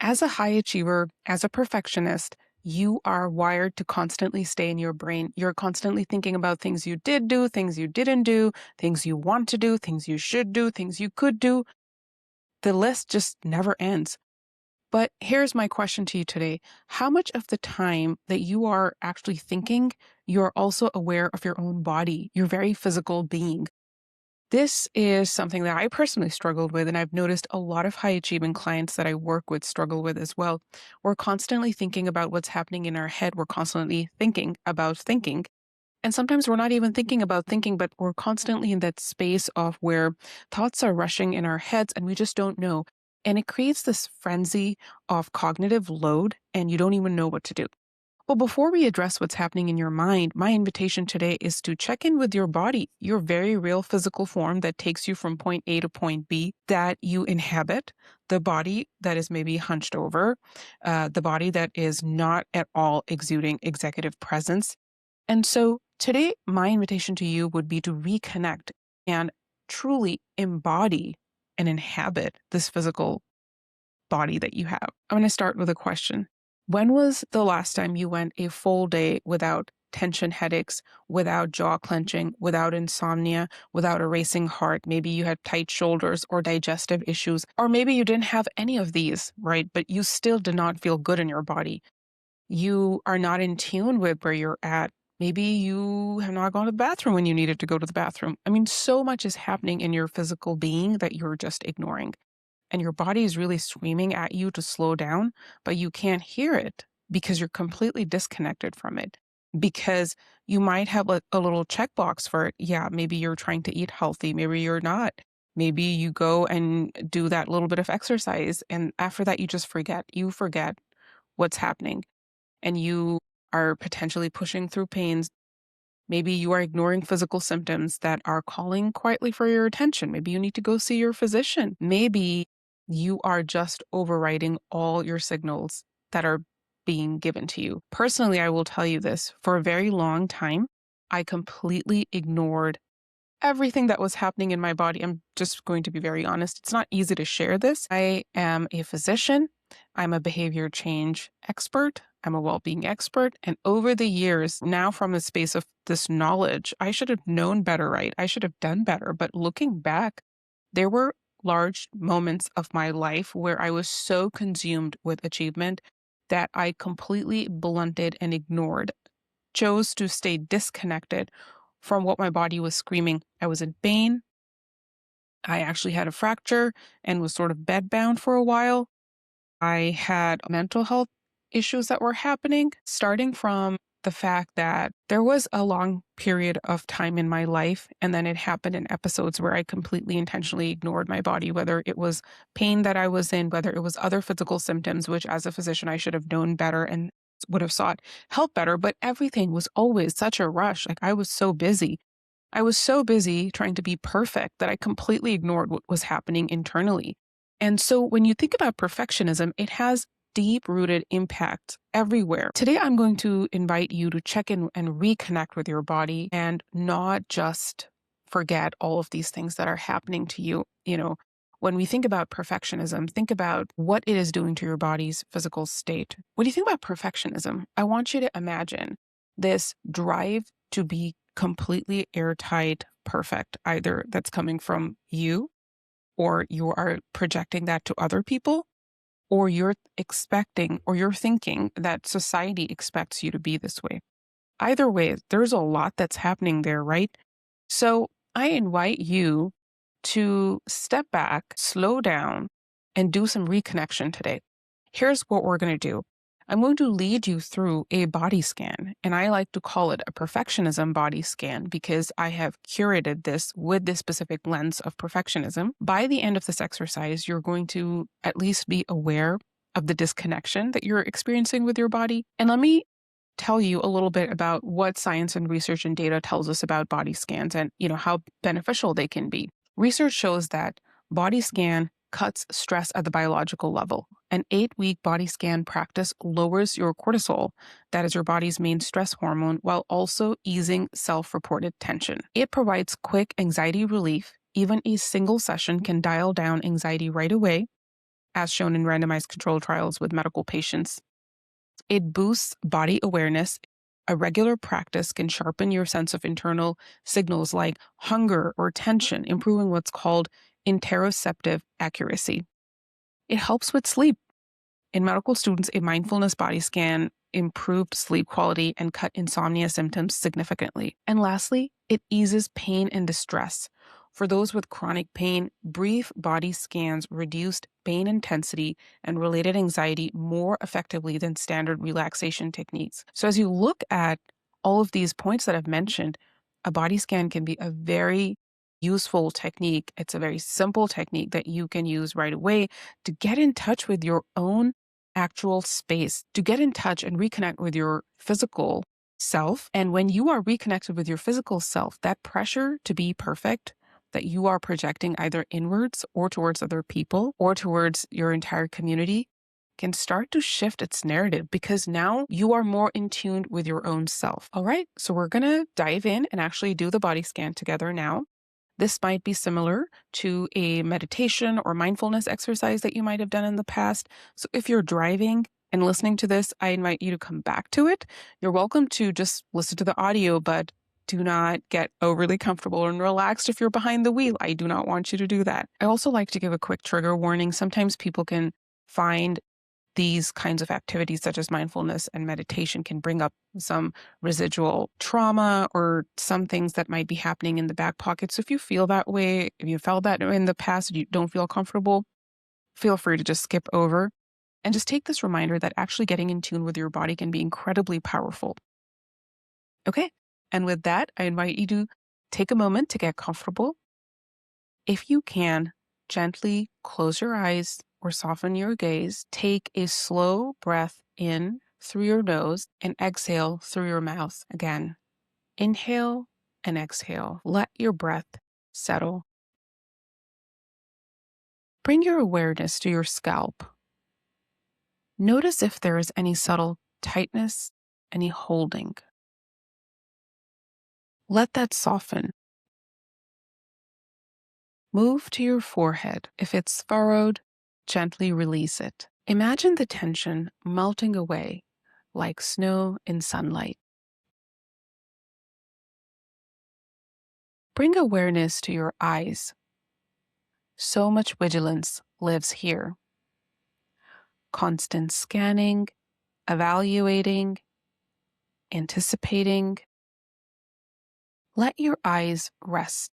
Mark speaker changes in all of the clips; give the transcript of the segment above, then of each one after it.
Speaker 1: As a high achiever, as a perfectionist, you are wired to constantly stay in your brain. You're constantly thinking about things you did do, things you didn't do, things you want to do, things you should do, things you could do. The list just never ends. But here's my question to you today. How much of the time that you are actually thinking, you're also aware of your own body, your very physical being? This is something that I personally struggled with, and I've noticed a lot of high achieving clients that I work with struggle with as well. We're constantly thinking about what's happening in our head. We're constantly thinking about thinking. And sometimes we're not even thinking about thinking, but we're constantly in that space of where thoughts are rushing in our heads and we just don't know. And it creates this frenzy of cognitive load, and you don't even know what to do. Well, before we address what's happening in your mind, my invitation today is to check in with your body, your very real physical form that takes you from point A to point B that you inhabit, the body that is maybe hunched over, the body that is not at all exuding executive presence. And so today, my invitation to you would be to reconnect and truly embody and inhabit this physical body that you have. I'm going to start with a question. When was the last time you went a full day without tension headaches, without jaw clenching, without insomnia, without a racing heart? Maybe you had tight shoulders or digestive issues, or maybe you didn't have any of these, right? But you still did not feel good in your body. You are not in tune with where you're at. Maybe you have not gone to the bathroom when you needed to go to the bathroom. I mean, so much is happening in your physical being that you're just ignoring, and your body is really screaming at you to slow down, but you can't hear it because you're completely disconnected from it. Because you might have a little checkbox for it. Yeah, maybe you're trying to eat healthy, maybe you're not. Maybe you go and do that little bit of exercise, and after that, you just forget. You forget what's happening, and you are potentially pushing through pains. Maybe you are ignoring physical symptoms that are calling quietly for your attention. Maybe you need to go see your physician. Maybe you are just overriding all your signals that are being given to you. Personally, I will tell you this, for a very long time, I completely ignored everything that was happening in my body. I'm just going to be very honest. It's not easy to share this. I am a physician. I'm a behavior change expert. I'm a well-being expert. And over the years, now from the space of this knowledge, I should have known better, right? I should have done better. But looking back, there were large moments of my life where I was so consumed with achievement that I completely blunted and ignored, chose to stay disconnected from what my body was screaming. I was in pain. I actually had a fracture and was sort of bedbound for a while. I had mental health issues that were happening, starting from the fact that there was a long period of time in my life, and then it happened in episodes where I completely intentionally ignored my body, whether it was pain that I was in, whether it was other physical symptoms, which as a physician, I should have known better and would have sought help better. But everything was always such a rush. Like I was so busy. I was so busy trying to be perfect that I completely ignored what was happening internally. And so when you think about perfectionism, it has deep rooted impact everywhere. Today, I'm going to invite you to check in and reconnect with your body and not just forget all of these things that are happening to you. When we think about perfectionism, think about what it is doing to your body's physical state. When you think about perfectionism, I want you to imagine this drive to be completely airtight, perfect, either that's coming from you or you are projecting that to other people, or you're expecting or you're thinking that society expects you to be this way. Either way, there's a lot that's happening there, right? So I invite you to step back, slow down, and do some reconnection today. Here's what we're going to do. I'm going to lead you through a body scan, and I like to call it a perfectionism body scan because I have curated this with this specific lens of perfectionism. By the end of this exercise, you're going to at least be aware of the disconnection that you're experiencing with your body. And let me tell you a little bit about what science and research and data tells us about body scans and, how beneficial they can be. Research shows that body scan cuts stress at the biological level. An 8-week body scan practice lowers your cortisol, that is your body's main stress hormone, while also easing self-reported tension. It provides quick anxiety relief. Even a single session can dial down anxiety right away. as shown in randomized controlled trials with medical patients. It boosts body awareness. A regular practice can sharpen your sense of internal signals like hunger or tension, improving what's called interoceptive accuracy. It helps with sleep. In medical students, a mindfulness body scan improved sleep quality and cut insomnia symptoms significantly. And lastly, it eases pain and distress. For those with chronic pain, brief body scans reduced pain intensity and related anxiety more effectively than standard relaxation techniques. So as you look at all of these points that I've mentioned, a body scan can be a very useful technique. It's a very simple technique that you can use right away to get in touch with your own actual space, to get in touch and reconnect with your physical self. And when you are reconnected with your physical self, that pressure to be perfect that you are projecting either inwards or towards other people or towards your entire community can start to shift its narrative because now you are more in tune with your own self. All right, so we're going to dive in and actually do the body scan together now. This might be similar to a meditation or mindfulness exercise that you might have done in the past. So if you're driving and listening to this, I invite you to come back to it. You're welcome to just listen to the audio, but do not get overly comfortable and relaxed if you're behind the wheel. I do not want you to do that. I also like to give a quick trigger warning. Sometimes people can find these kinds of activities, such as mindfulness and meditation, can bring up some residual trauma or some things that might be happening in the back pocket. So if you feel that way, if you felt that in the past, you don't feel comfortable, feel free to just skip over and just take this reminder that actually getting in tune with your body can be incredibly powerful. Okay. And with that, I invite you to take a moment to get comfortable. If you can, gently close your eyes or soften your gaze. Take a slow breath in through your nose and exhale through your mouth again. Inhale and exhale. Let your breath settle. Bring your awareness to your scalp. Notice if there is any subtle tightness, any holding. Let that soften. Move to your forehead. If it's furrowed, gently release it. Imagine the tension melting away like snow in sunlight. Bring awareness to your eyes. So much vigilance lives here. Constant scanning, evaluating, anticipating. Let your eyes rest.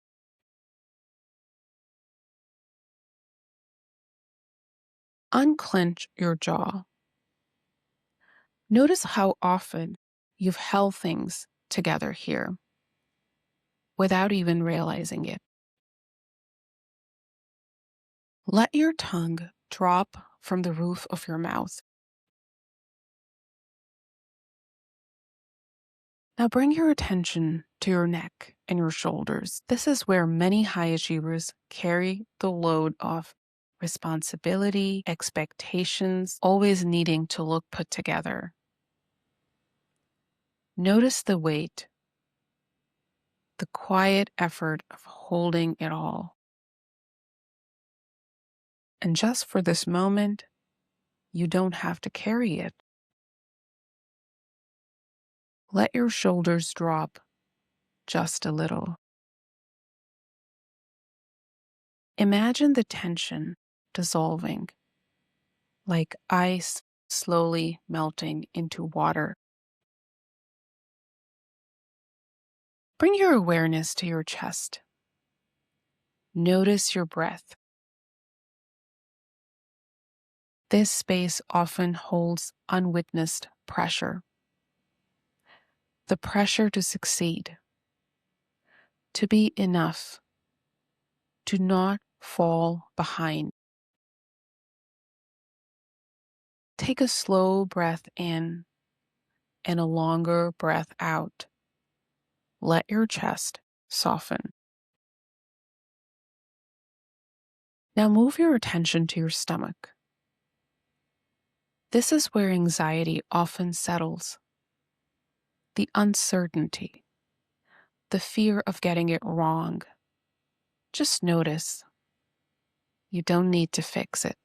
Speaker 1: Unclench your jaw. Notice how often you've held things together here without even realizing it. Let your tongue drop from the roof of your mouth. Now bring your attention to your neck and your shoulders. This is where many high achievers carry the load of responsibility, expectations, always needing to look put together. Notice the weight, the quiet effort of holding it all. And just for this moment, you don't have to carry it. Let your shoulders drop just a little. Imagine the tension dissolving, like ice slowly melting into water. Bring your awareness to your chest. Notice your breath. This space often holds unwitnessed pressure. The pressure to succeed, to be enough, to not fall behind. Take a slow breath in and a longer breath out. Let your chest soften. Now move your attention to your stomach. This is where anxiety often settles. The uncertainty, the fear of getting it wrong. Just notice. You don't need to fix it.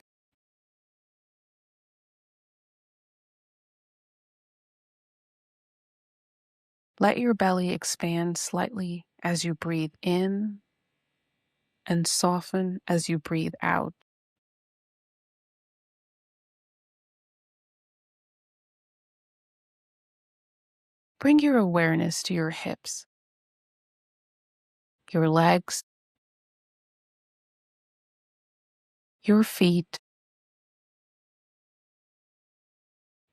Speaker 1: Let your belly expand slightly as you breathe in and soften as you breathe out. Bring your awareness to your hips, your legs, your feet.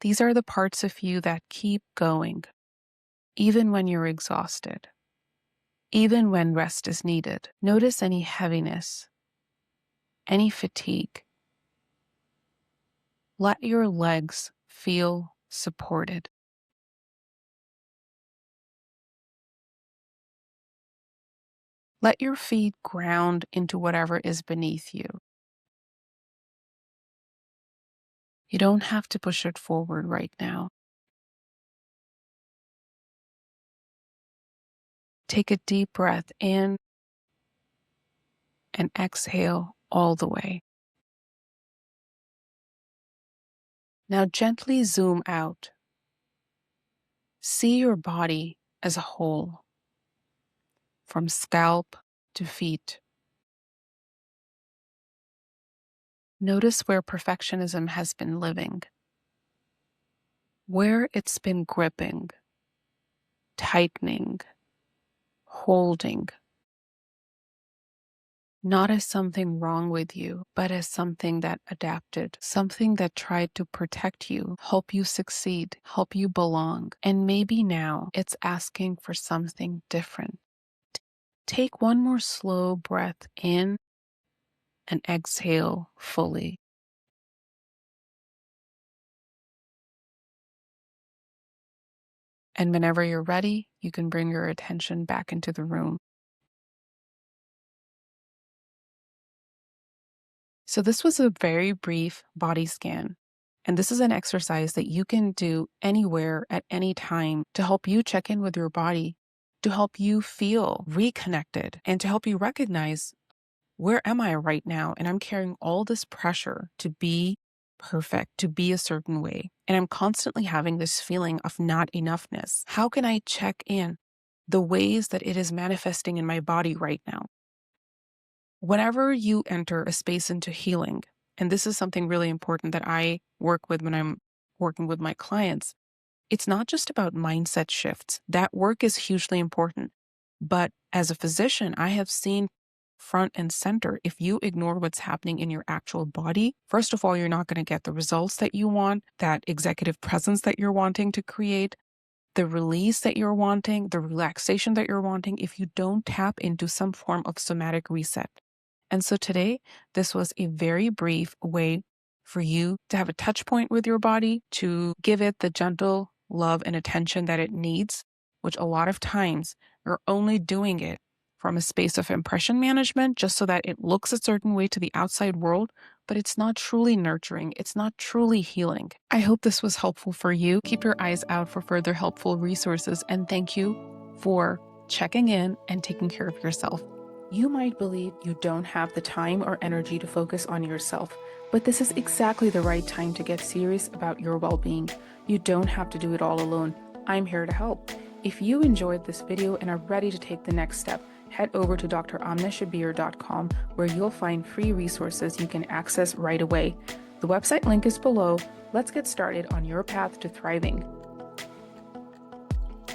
Speaker 1: These are the parts of you that keep going, even when you're exhausted, even when rest is needed. Notice any heaviness, any fatigue. Let your legs feel supported. Let your feet ground into whatever is beneath you. You don't have to push it forward right now. Take a deep breath in and exhale all the way. Now gently zoom out. See your body as a whole, from scalp to feet. Notice where perfectionism has been living, where it's been gripping, tightening, holding, not as something wrong with you, but as something that adapted, something that tried to protect you, help you succeed, help you belong. And maybe now it's asking for something different. Take one more slow breath in and exhale fully. And whenever you're ready, you can bring your attention back into the room. So this was a very brief body scan. And this is an exercise that you can do anywhere at any time to help you check in with your body, to help you feel reconnected, and to help you recognize, where am I right now? And I'm carrying all this pressure to be perfect, to be a certain way. And I'm constantly having this feeling of not enoughness. How can I check in the ways that it is manifesting in my body right now? Whenever you enter a space into healing, and this is something really important that I work with when I'm working with my clients, it's not just about mindset shifts. That work is hugely important. But as a physician, I have seen front and center, if you ignore what's happening in your actual body, first of all, you're not going to get the results that you want, that executive presence that you're wanting to create, the release that you're wanting, the relaxation that you're wanting, if you don't tap into some form of somatic reset. And so today, this was a very brief way for you to have a touch point with your body, to give it the gentle love and attention that it needs, which a lot of times you're only doing it from a space of impression management, just so that it looks a certain way to the outside world, but it's not truly nurturing. It's not truly healing. I hope this was helpful for you. Keep your eyes out for further helpful resources, and thank you for checking in and taking care of yourself. You might believe you don't have the time or energy to focus on yourself, but this is exactly the right time to get serious about your well-being. You don't have to do it all alone. I'm here to help. If you enjoyed this video and are ready to take the next step, head over to dramnashabbir.com, where you'll find free resources you can access right away. The website link is below. Let's get started on your path to thriving.